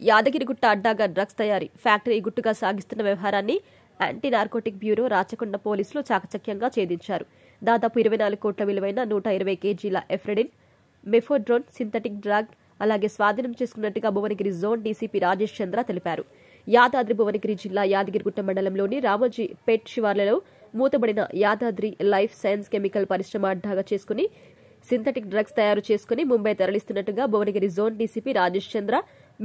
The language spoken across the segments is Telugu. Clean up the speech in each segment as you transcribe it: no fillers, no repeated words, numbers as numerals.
యాదగిరిగుట్ట అడ్డాగా డ్రగ్స్ తయారీ ఫ్యాక్టరీ గుట్టుగా సాగిస్తున్న వ్యవహారాన్ని యాంటీ నార్కోటిక్ బ్యూరో రాచకొండ పోలీసులు చాకచక్యంగా ఛేదించారు. దాదాపు 24 కోట్ల విలువైన 120 కేజీల ఎఫ్రెడిన్, మెఫోడ్రోన్ సింథటిక్ డ్రగ్ అలాగే స్వాధీనం చేసుకున్నట్టుగా భువనగిరి జోన్ డీసీపీ రాజేష్ చంద్ర తెలిపారు. యాదాద్రి భువనగిరి జిల్లా యాదగిరిగుట్ట మండలంలోని రామోజీ పేట్ శివార్లలో మూతబడిన యాదాద్రి లైఫ్ సైన్స్ కెమికల్ పరిశ్రమ అడ్డాగా చేసుకుని సింథటిక్ డ్రగ్స్ తయారు చేసుకుని ముంబై తరలిస్తున్నట్టుగా భువనగిరి జోన్ డీసీపీ రాజేష్ చంద్ర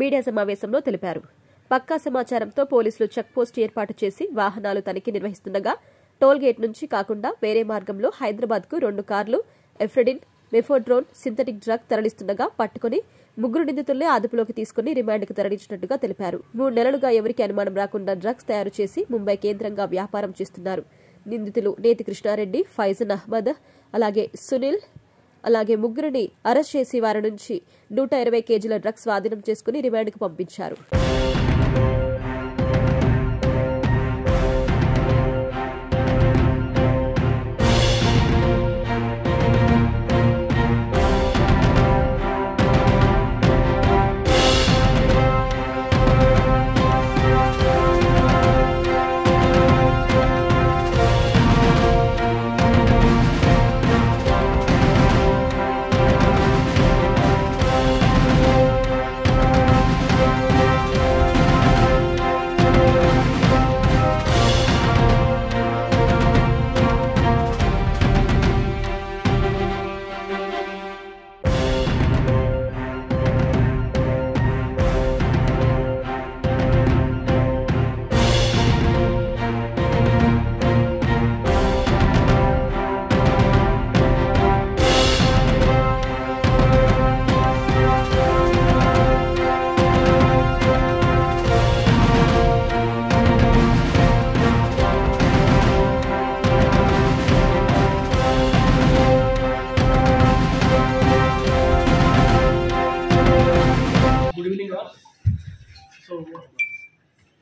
మీడియా సమావేశంలో తెలిపారు. పక్కా సమాచారంతో పోలీసులు చెక్పోస్ట్ ఏర్పాటు చేసి వాహనాలు తనిఖీ నిర్వహిస్తుండగా టోల్గేట్ నుంచి కాకుండా వేరే మార్గంలో హైదరాబాద్ కు 2 కార్లు ఎఫ్రెడిన్, మెఫోడ్రోన్ సింథటిక్ డ్రగ్ తరలిస్తుండగా పట్టుకుని 3 నిందితుల్ని అదుపులోకి తీసుకుని రిమాండ్కు తరలించినట్టుగా తెలిపారు. 3 నెలలుగా ఎవరికి అనుమానం రాకుండా డ్రగ్స్ తయారు చేసి ముంబై కేంద్రంగా వ్యాపారం చేస్తున్నారు. నిందితులు నేతి కృష్ణారెడ్డి, ఫైజన్ అహ్మద్ అలాగే సునీల్ అలాగే 3 అరెస్ట్ చేసి వారి నుంచి 120 కేజీల డ్రగ్స్ స్వాధీనం చేసుకుని రిమాండ్కు పంపించారు.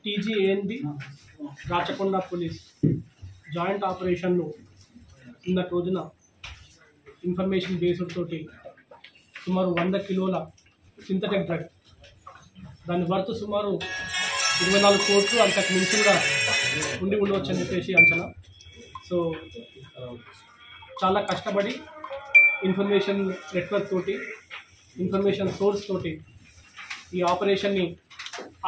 TGANB రాచకొండ పోలీస్ జాయింట్ ఆపరేషన్లో నిన్న రోజున ఇన్ఫర్మేషన్ బేస్డ్ తోటి సుమారు 100 కిలోల సింథటిక్ డ్రగ్, దాని వర్త్ సుమారు 24 కోట్లు అంతకు మించి కూడా ఉండవచ్చు అని చెప్పేసి అంచనా. సో చాలా కష్టపడి ఇన్ఫర్మేషన్ నెట్వర్క్ తోటి, ఇన్ఫర్మేషన్ సోర్స్ తోటి ఈ ఆపరేషన్ని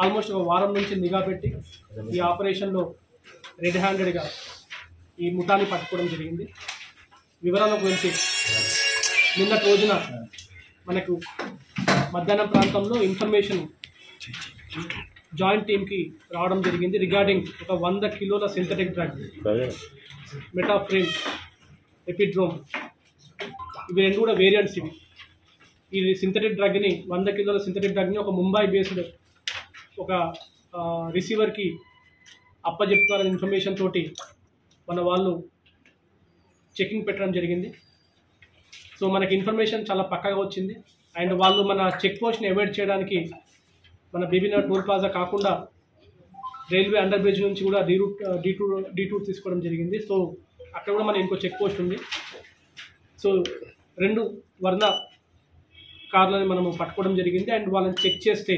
ఆల్మోస్ట్ 1 వారం నుంచి నిఘా పెట్టి ఈ ఆపరేషన్లో రెడ్ హ్యాండెడ్గా ఈ ముఠాని పట్టుకోవడం జరిగింది. వివరాలకు వెళ్తే నిన్నటి రోజున మనకు మధ్యాహ్నం ప్రాంతంలో ఇన్ఫర్మేషన్ జాయింట్ టీమ్కి రావడం జరిగింది రిగార్డింగ్ ఒక 100 కిలోల సింథటిక్ డ్రగ్ మెటాఫ్రిన్, ఎపిడ్రోమ్, ఇవి 2 కూడా వేరియంట్స్. ఈ సింథటిక్ డ్రగ్ని 100 కిలోల సింథటిక్ డ్రగ్ని ఒక ముంబై బేస్డ్ ఒక రిసీవర్కి అప్పచెప్తారనే ఇన్ఫర్మేషన్ తోటి మన వాళ్ళు చెకింగ్ పెట్టడం జరిగింది. సో మనకి ఇన్ఫర్మేషన్ చాలా పక్కాగా వచ్చింది. అండ్ వాళ్ళు మన చెక్ పోస్ట్ని అవాయిడ్ చేయడానికి మన బీబీనగర్ టోల్ ప్లాజా కాకుండా రైల్వే అండర్ బ్రిడ్జ్ నుంచి కూడా D2 తీసుకోవడం జరిగింది. సో అక్కడ కూడా మన ఇంకో చెక్ పోస్ట్ ఉంది. సో 2 వర్ణ కార్లని మనము పట్టుకోవడం జరిగింది. అండ్ వాళ్ళని చెక్ చేస్తే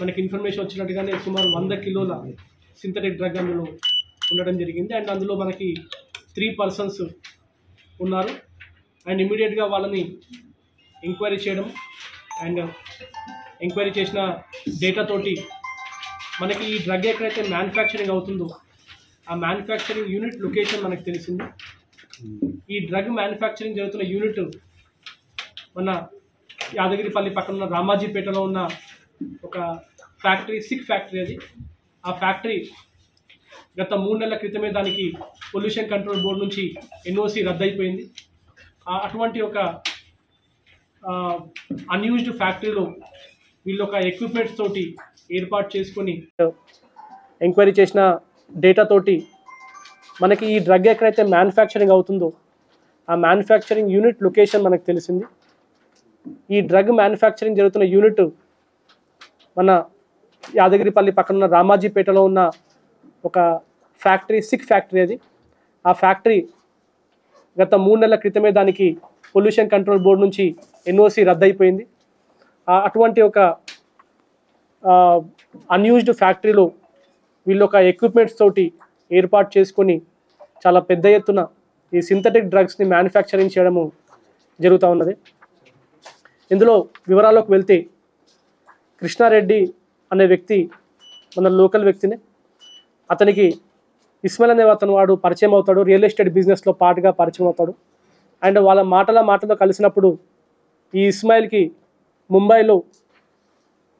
మనకి ఇన్ఫర్మేషన్ వచ్చినట్టుగానే సుమారు 100 కిలోల సింథటిక్ డ్రగ్ అందులో ఉండడం జరిగింది. అండ్ అందులో మనకి 3 పర్సన్స్ ఉన్నారు. అండ్ ఇమీడియట్గా వాళ్ళని ఎంక్వైరీ చేయడం, అండ్ ఎంక్వైరీ చేసిన డేటా తోటి మనకి ఈ డ్రగ్ ఎక్కడైతే మ్యానుఫ్యాక్చరింగ్ అవుతుందో ఆ మ్యానుఫ్యాక్చరింగ్ యూనిట్ లొకేషన్ మనకు తెలిసింది. ఈ డ్రగ్ మ్యానుఫ్యాక్చరింగ్ జరుగుతున్న యూనిట్ మన యాదగిరిపల్లి పక్కన ఉన్న రామాజీపేటలో ఉన్న ఒక ఫ్యాక్టరీ, సిక్ ఫ్యాక్టరీ అది. ఆ ఫ్యాక్టరీ గత 3 నెలల క్రితమే దానికి పొల్యూషన్ కంట్రోల్ బోర్డు నుంచి NOC రద్దయిపోయింది. అటువంటి ఒక అన్యూజ్డ్ ఫ్యాక్టరీలో వీళ్ళు ఒక ఎక్విప్మెంట్స్ తోటి ఏర్పాటు చేసుకొని ఎంక్వైరీ చేసిన డేటా తోటి మనకి ఈ డ్రగ్ ఎక్కడైతే మ్యానుఫ్యాక్చరింగ్ అవుతుందో ఆ మ్యానుఫ్యాక్చరింగ్ యూనిట్ లొకేషన్ మనకు తెలిసింది. ఈ డ్రగ్ మ్యానుఫ్యాక్చరింగ్ జరుగుతున్న యూనిట్ మన యాదగిరిపల్లి పక్కన ఉన్న రామాజీపేటలో ఉన్న ఒక ఫ్యాక్టరీ, సిక్ ఫ్యాక్టరీ అది. ఆ ఫ్యాక్టరీ గత 3 నెలల క్రితమే దానికి పొల్యూషన్ కంట్రోల్ బోర్డు నుంచి NOC రద్దయిపోయింది. అటువంటి ఒక అన్యూజ్డ్ ఫ్యాక్టరీలో వీళ్ళు ఒక ఎక్విప్మెంట్స్ తోటి ఏర్పాటు చేసుకొని చాలా పెద్ద ఎత్తున ఈ సింథటిక్ డ్రగ్స్ని మ్యానుఫ్యాక్చరింగ్ చేయడము జరుగుతూ ఉన్నది. ఇందులో వివరాల్లోకి వెళ్తే కృష్ణారెడ్డి అనే వ్యక్తి మన లోకల్ వ్యక్తినే. అతనికి ఇస్మాయిల్ అనే అతను వాడు పరిచయం అవుతాడు, రియల్ ఎస్టేట్ బిజినెస్లో పాటుగా పరిచయం అవుతాడు. అండ్ వాళ్ళ మాటలో కలిసినప్పుడు ఈ ఇస్మాయిల్కి ముంబైలో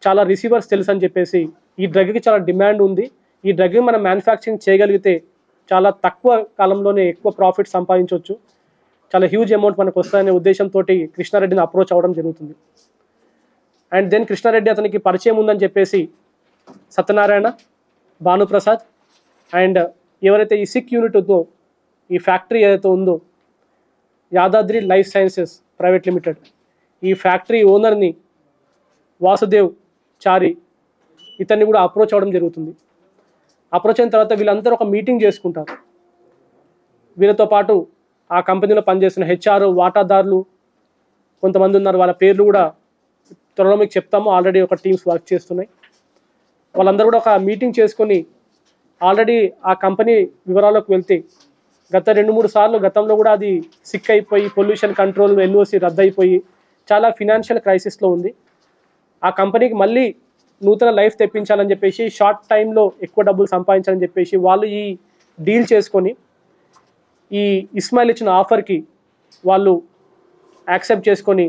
చాలా రిసీవర్స్ తెలుసు అని చెప్పేసి ఈ డ్రగ్కి చాలా డిమాండ్ ఉంది, ఈ డ్రగ్ని మనం మ్యానుఫ్యాక్చరింగ్ చేయగలిగితే చాలా తక్కువ కాలంలోనే ఎక్కువ ప్రాఫిట్ సంపాదించవచ్చు, చాలా హ్యూజ్ అమౌంట్ మనకు వస్తాయనే ఉద్దేశంతో కృష్ణారెడ్డిని అప్రోచ్ అవ్వడం జరుగుతుంది. అండ్ దెన్ కృష్ణారెడ్డి అతనికి పరిచయం ఉందని చెప్పేసి సత్యనారాయణ, భానుప్రసాద్ అండ్ ఎవరైతే ఈ సిక్ యూనిట్ ఉందో, ఈ ఫ్యాక్టరీ ఏదైతే ఉందో Yadadri life sciences private limited, ఈ ఫ్యాక్టరీ ఓనర్ని వాసుదేవ్ చారి ఇతన్ని కూడా అప్రోచ్ అవ్వడం జరుగుతుంది. అప్రోచ్ అయిన తర్వాత వీళ్ళందరూ ఒక మీటింగ్ చేసుకుంటారు. వీళ్ళతో పాటు ఆ కంపెనీలో పనిచేస్తున్న హెచ్ఆర్ వాటాదారులు కొంతమంది ఉన్నారు, వాళ్ళ పేర్లు కూడా త్వరలో మీకు చెప్తాము. ఆల్రెడీ ఒక టీమ్స్ వర్క్ చేస్తున్నాయి. వాళ్ళందరూ కూడా ఒక మీటింగ్ చేసుకొని ఆల్రెడీ ఆ కంపెనీ వివరాల్లోకి వెళ్తే గత 2-3 సార్లు గతంలో కూడా అది సిక్ అయిపోయి పొల్యూషన్ కంట్రోల్ ఎన్ఓసి రద్దయిపోయి చాలా ఫినాన్షియల్ క్రైసిస్లో ఉంది. ఆ కంపెనీకి మళ్ళీ నూతన లైఫ్ తెప్పించాలని చెప్పేసి, షార్ట్ టైంలో ఎక్కువ డబ్బులు సంపాదించాలని చెప్పేసి వాళ్ళు ఈ డీల్ చేసుకొని ఈ ఇస్మాయిల్ ఇచ్చిన ఆఫర్కి వాళ్ళు యాక్సెప్ట్ చేసుకొని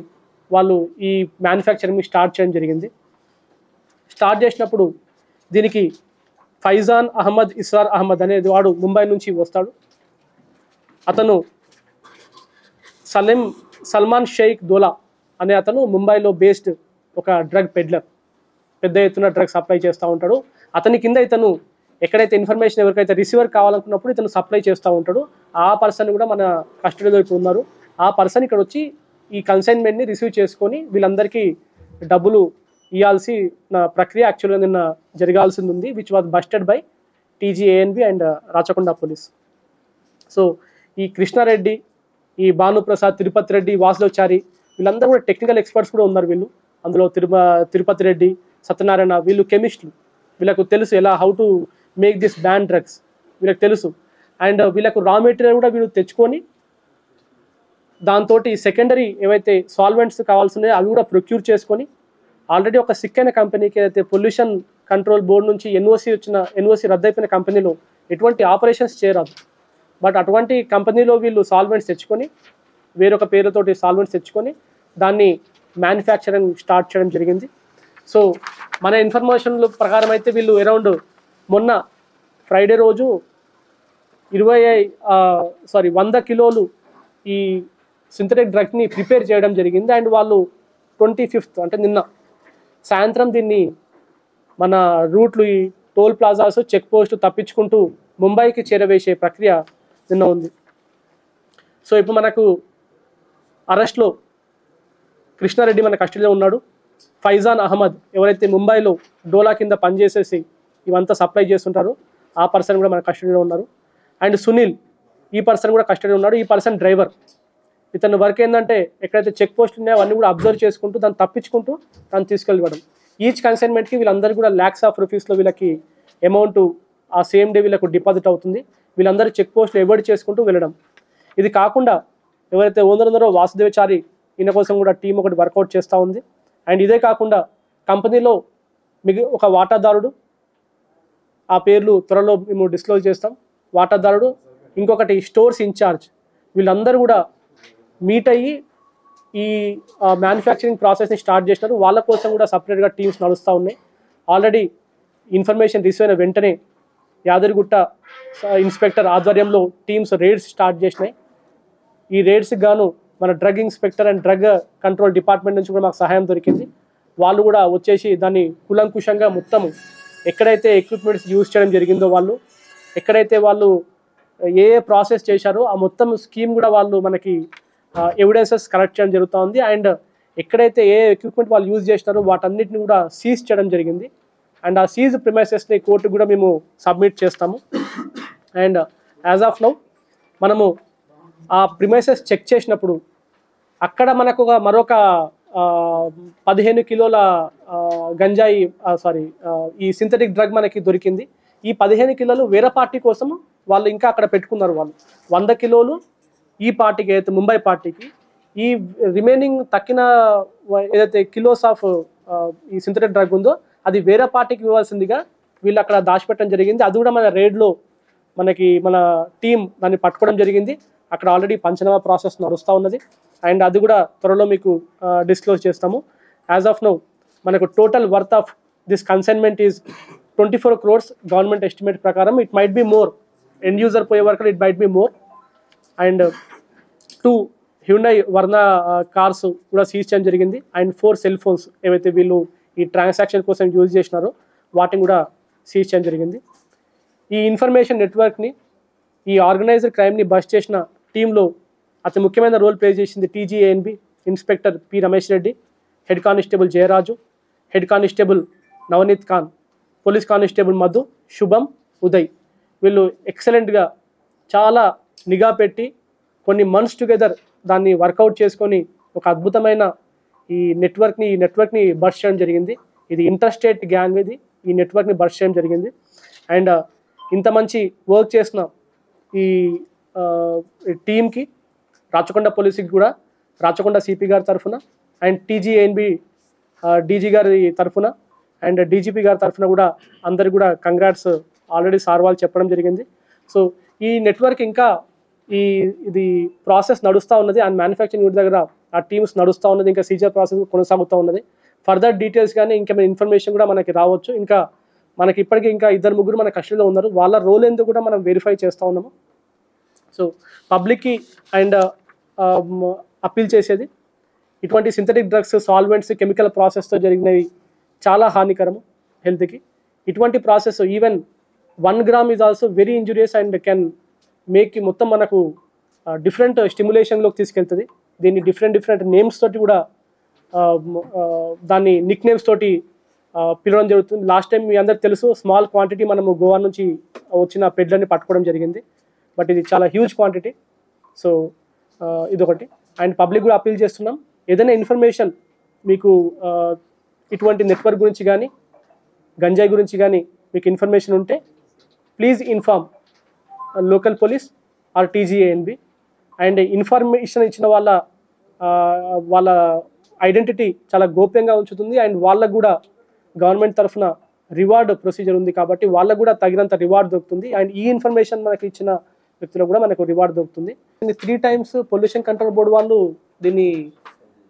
వాళ్ళు ఈ మ్యానుఫ్యాక్చరింగ్ స్టార్ట్ చేయడం జరిగింది. స్టార్ట్ చేసినప్పుడు దీనికి ఫైజాన్ అహ్మద్ ఇస్రార్ అహ్మద్ అనేది వాడు ముంబై నుంచి వస్తాడు. అతను సల్మాన్ షేక్ దోలా అనే అతను ముంబైలో బేస్డ్ ఒక డ్రగ్ పెడ్లర్, పెద్ద ఎత్తున డ్రగ్ సప్లై చేస్తూ ఉంటాడు. అతని కింద ఇతను ఎక్కడైతే ఇన్ఫర్మేషన్ ఎవరికైతే రిసీవర్ కావాలనుకున్నప్పుడు ఇతను సప్లై చేస్తూ ఉంటాడు. ఆ పర్సన్ కూడా మన కస్టడీలో ఇప్పుడు ఉన్నారు. ఆ పర్సన్ ఇక్కడ వచ్చి ఈ కన్సైన్మెంట్ని రిసీవ్ చేసుకొని వీళ్ళందరికీ డబ్బులు ఇవ్వాల్సిన ప్రక్రియ యాక్చువల్గా నిన్న జరగాల్సింది ఉంది, which was busted by TGANB and Rachakonda police. So ఈ కృష్ణారెడ్డి, ఈ భానుప్రసాద్, తిరుపతి రెడ్డి, వాసుదేవచారి వీళ్ళందరూ కూడా టెక్నికల్ ఎక్స్పర్ట్స్ కూడా ఉన్నారు. వీళ్ళు అందులో తిరుపతి రెడ్డి, సత్యనారాయణ వీళ్ళు కెమిస్టులు, వీళ్ళకు తెలుసు ఎలా how to make this ban drugs వీళ్ళకి తెలుసు. అండ్ వీళ్ళకు రా మెటీరియల్ కూడా వీళ్ళు తెచ్చుకొని దాంతో సెకండరీ ఏవైతే సాల్వెంట్స్ కావాల్సినాయో అవి కూడా ప్రొక్యూర్ చేసుకొని ఆల్రెడీ ఒక సిక్ అయిన కంపెనీకి ఏదైతే పొల్యూషన్ కంట్రోల్ బోర్డు నుంచి ఎన్ఓసి రద్దయిపోయిన కంపెనీలో ఎటువంటి ఆపరేషన్స్ చేయరాదు, బట్ అటువంటి కంపెనీలో వీళ్ళు సాల్వెంట్స్ తెచ్చుకొని వేరొక పేరుతోటి సాల్వెంట్స్ తెచ్చుకొని దాన్ని మ్యానుఫ్యాక్చరింగ్ స్టార్ట్ చేయడం జరిగింది. సో మన ఇన్ఫర్మేషన్ల ప్రకారం అయితే వీళ్ళు అరౌండ్ మొన్న ఫ్రైడే రోజు 100 కిలోలు ఈ సింథటిక్ డ్రగ్ని ప్రిపేర్ చేయడం జరిగింది. అండ్ వాళ్ళు 25th అంటే నిన్న సాయంత్రం దీన్ని మన రూట్లు ఈ టోల్ ప్లాజాస్ చెక్ పోస్ట్ తప్పించుకుంటూ ముంబైకి చేరవేసే ప్రక్రియ నిన్న ఉంది. సో ఇప్పుడు మనకు అరెస్ట్లో కృష్ణారెడ్డి మన కస్టడీలో ఉన్నాడు. ఫైజాన్ అహ్మద్ ఎవరైతే ముంబైలో డోలా కింద పనిచేసేసి ఇవంతా సప్లై చేస్తుంటారో ఆ పర్సన్ కూడా మన కస్టడీలో ఉన్నారు. అండ్ సునీల్ ఈ పర్సన్ కూడా కస్టడీలో ఉన్నాడు. ఈ పర్సన్ డ్రైవర్. ఇతని వర్క్ ఏంటంటే ఎక్కడైతే చెక్ పోస్ట్ ఉన్నాయో అవన్నీ కూడా అబ్జర్వ్ చేసుకుంటూ దాన్ని తప్పించుకుంటూ దాన్ని తీసుకెళ్ళివ్వడం. ఈచ్ కన్సైన్మెంట్కి వీళ్ళందరూ కూడా lakhs of rupeesలో వీళ్ళకి అమౌంట్ ఆ సేమ్ డే వీళ్ళకు డిపాజిట్ అవుతుంది. వీళ్ళందరూ చెక్ పోస్ట్లు అవాయిడ్ చేసుకుంటూ వెళ్ళడం. ఇది కాకుండా ఎవరైతే ఓనర్ ఉన్నారో వాసుదేవచారి ఈయన కోసం కూడా టీం ఒకటి వర్కౌట్ చేస్తూ ఉంది. అండ్ ఇదే కాకుండా కంపెనీలో ఒక వాటాదారుడు, ఆ పేర్లు త్వరలో మేము డిస్క్లోజ్ చేస్తాం, వాటాదారుడు, ఇంకొకటి స్టోర్స్ ఇన్ఛార్జ్, వీళ్ళందరూ కూడా మీట్ అయ్యి ఈ మ్యానుఫ్యాక్చరింగ్ ప్రాసెస్ని స్టార్ట్ చేసినారు. వాళ్ళ కోసం కూడా సపరేట్గా టీమ్స్ నడుస్తూ ఉన్నాయి. ఆల్రెడీ ఇన్ఫర్మేషన్ రిసీవ్ అయిన వెంటనే యాదగిరిగుట్ట ఇన్స్పెక్టర్ ఆధ్వర్యంలో టీమ్స్ రేడ్స్ స్టార్ట్ చేసినాయి. ఈ రేడ్స్కి గాను మన drug inspector and drug control department నుంచి కూడా మాకు సహాయం దొరికింది. వాళ్ళు కూడా వచ్చేసి దాన్ని కూలంకుషంగా మొత్తం ఎక్కడైతే ఎక్విప్మెంట్స్ యూజ్ చేయడం జరిగిందో వాళ్ళు ఎక్కడైతే వాళ్ళు ఏ ప్రాసెస్ చేశారో ఆ మొత్తం స్కీమ్ కూడా వాళ్ళు మనకి ఎవిడెన్సెస్ కలెక్ట్ చేయడం జరుగుతూ ఉంది. అండ్ ఎక్కడైతే ఏ ఎక్విప్మెంట్ వాళ్ళు యూజ్ చేసినారో వాటన్నిటిని కూడా సీజ్ చేయడం జరిగింది. అండ్ ఆ సీజ్ ప్రిమైసెస్ని కోర్టుకు కూడా మేము సబ్మిట్ చేస్తాము. అండ్ యాజ్ ఆఫ్ నౌ మనము ఆ ప్రిమైసెస్ చెక్ చేసినప్పుడు అక్కడ మనకు మరొక 15 కిలోల గంజాయి ఈ సింథటిక్ డ్రగ్ మనకి దొరికింది. ఈ 15 కిలోలు వేరే పార్టీ కోసం వాళ్ళు ఇంకా అక్కడ పెట్టుకున్నారు. వాళ్ళు 100 కిలోలు ఈ పార్టీకి, ఏదైతే ముంబై పార్టీకి, ఈ రిమైనింగ్ తక్కిన ఏదైతే కిలోస్ ఆఫ్ ఈ సింథటిక్ డ్రగ్ ఉందో అది వేరే పార్టీకి ఇవ్వాల్సిందిగా వీళ్ళు అక్కడ దాచిపెట్టడం జరిగింది. అది కూడా మన రేడ్లో మన టీం దాన్ని పట్టుకోవడం జరిగింది. అక్కడ ఆల్రెడీ పంచనామా ప్రాసెస్ నడుస్తూ ఉన్నది. అండ్ అది కూడా త్వరలో మీకు డిస్క్లోజ్ చేస్తాము. యాజ్ ఆఫ్ నౌ మనకు total worth of this consignment is 24 crores government estimate ప్రకారం. It might be more, end user పోయే వరకు it might be more. And 2 Hyundai Verna cars కూడా సీజ్ చేయడం జరిగింది. అండ్ 4 సెల్ ఫోన్స్ ఏవైతే వీళ్ళు ఈ ట్రాన్సాక్షన్ కోసం యూజ్ చేసినారో వాటిని కూడా సీజ్ చేయడం జరిగింది. ఈ ఇన్ఫర్మేషన్ నెట్వర్క్ని, ఈ ఆర్గనైజ్డ్ క్రైమ్ని బస్ట్ చేసిన టీంలో అతి ముఖ్యమైన రోల్ ప్లే చేసింది TGANB inspector P Ramesh Reddy, head constable Jayaraju, head constable Navneet Khan, police constable Madhu, Shubham, Uday. వీళ్ళు ఎక్సలెంట్గా చాలా నిఘా పెట్టి కొన్ని మంత్స్ టుగెదర్ దాన్ని వర్కౌట్ చేసుకొని ఒక అద్భుతమైన ఈ నెట్వర్క్ని బస్ట్ చేయడం జరిగింది. ఇది ఇంటర్స్టేట్ గ్యాంగ్, ఈ నెట్వర్క్ని బస్ట్ చేయడం జరిగింది. అండ్ ఇంత మంచి వర్క్ చేసిన ఈ టీంకి, రాచకొండ పోలీసుకి కూడా, రాచకొండ సిపి గారి తరఫున అండ్ TGANB డీజీ గారి తరఫున అండ్ DGP గారి తరఫున కూడా అందరికి కూడా కంగ్రాట్స్ ఆల్రెడీ సార్ వాళ్ళు చెప్పడం జరిగింది. సో ఈ నెట్వర్క్ ఇంకా ఇది ప్రాసెస్ నడుస్తూ ఉన్నది. అండ్ మ్యానుఫ్యాక్చరింగ్ యూనిట్ దగ్గర ఆ టీమ్స్ నడుస్తూ ఉన్నది. ఇంకా సీజర్ ప్రాసెస్ కొనసాగుతూ ఉన్నది. ఫర్దర్ డీటెయిల్స్ కానీ ఇంకా ఇన్ఫర్మేషన్ కూడా మనకి రావచ్చు. ఇంకా మనకి ఇప్పటికీ ఇంకా 2-3 మన కస్టడీలో ఉన్నారు. వాళ్ళ రోల్ ఎందుకు కూడా మనం వెరిఫై చేస్తూ ఉన్నాము. సో పబ్లిక్కి అండ్ అప్పీల్ చేసేది, ఇటువంటి సింథటిక్ డ్రగ్స్, సాల్వెంట్స్, కెమికల్ ప్రాసెస్తో జరిగినవి చాలా హానికరము హెల్త్కి. ఇటువంటి process even 1 gram is also very injurious and can make మొత్తం మనకు డిఫరెంట్ స్టిమ్యులేషన్లోకి తీసుకెళ్తుంది. దీన్ని డిఫరెంట్ నేమ్స్ తోటి కూడా దాన్ని నిక్ నేమ్స్ తోటి పిలవడం జరుగుతుంది. లాస్ట్ టైం మీ అందరికి తెలుసు, స్మాల్ క్వాంటిటీ మనము గోవా నుంచి వచ్చిన పెడ్లని పట్టుకోవడం జరిగింది. బట్ ఇది చాలా హ్యూజ్ క్వాంటిటీ. సో ఇదొకటి. అండ్ పబ్లిక్ కూడా అప్పీల్ చేస్తున్నాం, ఏదైనా ఇన్ఫర్మేషన్ మీకు ఇటువంటి నెట్వర్క్ గురించి కానీ, గంజాయి గురించి కానీ మీకు ఇన్ఫర్మేషన్ ఉంటే please inform local police or TGANB. And information ఇచ్చిన వాళ్ళ ఐడెంటిటీ చాలా గోప్యంగా ఉంచుతుంది. అండ్ వాళ్ళకు కూడా గవర్నమెంట్ తరఫున రివార్డ్ ప్రొసీజర్ ఉంది కాబట్టి వాళ్ళకు కూడా తగినంత రివార్డ్ దొరుకుతుంది. అండ్ ఈ ఇన్ఫర్మేషన్ మనకి ఇచ్చిన వ్యక్తులకు కూడా మనకు రివార్డ్ దొరుకుతుంది. 3 times పొల్యూషన్ కంట్రోల్ బోర్డు వాళ్ళు దీన్ని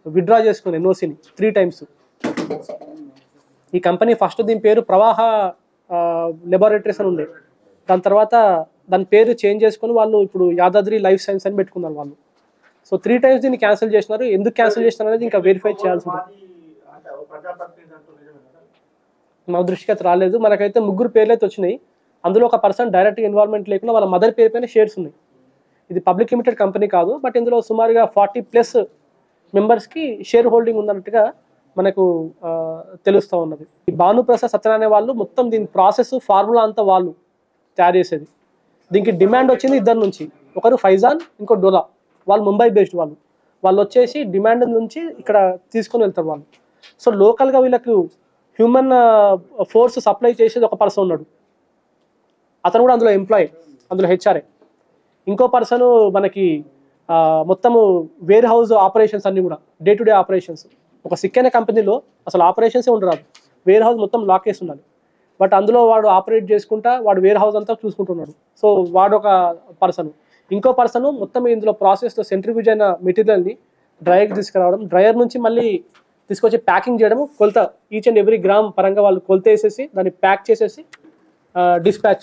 విత్డ్రా చేసుకుని NOCని 3 times. ఈ కంపెనీ ఫస్ట్ దీని పేరు ప్రవాహ లెబొరేటరీస్ అని ఉండే, దాని తర్వాత దాని పేరు చేంజ్ చేసుకుని వాళ్ళు ఇప్పుడు యాదాద్రి లైఫ్ సైన్స్ అని పెట్టుకున్నారు వాళ్ళు. సో 3 times దీన్ని క్యాన్సిల్ చేసినారు. ఎందుకు క్యాన్సిల్ చేసినారు అనేది ఇంకా వెరిఫై చేయాల్సి ఉంది. మా దృష్టికి రాలేదు. మనకైతే 3 పేర్లు అయితే వచ్చినాయి. అందులో ఒక పర్సన్ డైరెక్ట్గా ఇన్వాల్వ్మెంట్ లేకుండా వాళ్ళ మదర్ పేరు పైన షేర్స్ ఉన్నాయి. ఇది పబ్లిక్ లిమిటెడ్ కంపెనీ కాదు, బట్ ఇందులో సుమారుగా 40+ మెంబర్స్కి షేర్ హోల్డింగ్ ఉందన్నట్టుగా మనకు తెలుస్తూ ఉన్నది. ఈ భానుప్రసాద్ సత్యనారాయణ వాళ్ళు మొత్తం దీని ప్రాసెస్, ఫార్ములా అంతా వాళ్ళు తయారు చేసేది. దీనికి డిమాండ్ వచ్చింది 2 నుంచి, ఒకరు ఫైజాన్, ఇంకో డోలా. వాళ్ళు ముంబై బేస్డ్ వాళ్ళు వచ్చేసి డిమాండ్ నుంచి ఇక్కడ తీసుకొని వెళ్తారు వాళ్ళు. సో లోకల్గా వీళ్ళకు హ్యూమన్ ఫోర్స్ సప్లై చేసేది ఒక పర్సన్ ఉన్నాడు, అతను కూడా అందులో ఎంప్లాయీ, అందులో HRA. ఇంకో పర్సన్ మనకి మొత్తము వేర్ హౌస్ ఆపరేషన్స్ అన్నీ కూడా డే టు డే ఆపరేషన్స్. ఒక సిక్కైన కంపెనీలో అసలు ఆపరేషన్సే ఉండరాదు, వేర్ హౌస్ మొత్తం లాక్ చేసి ఉండాలి. బట్ అందులో వాడు ఆపరేట్ చేసుకుంటా వాడు వేర్ హౌస్ అంతా చూసుకుంటున్నాడు. సో వాడు ఒక పర్సన్. ఇంకో పర్సన్ మొత్తం ఇందులో ప్రాసెస్లో సెంట్రిఫ్యూజ్ అయిన మెటీరియల్ని డ్రైయర్కి తీసుకురావడం, డ్రైయర్ నుంచి మళ్ళీ తీసుకొచ్చి ప్యాకింగ్ చేయడం, కొలత ఈచ్ అండ్ ఎవ్రీ గ్రామ్ పరంగా వాళ్ళు కొలత వేసేసి దాన్ని ప్యాక్ చేసేసి డిస్పాచ్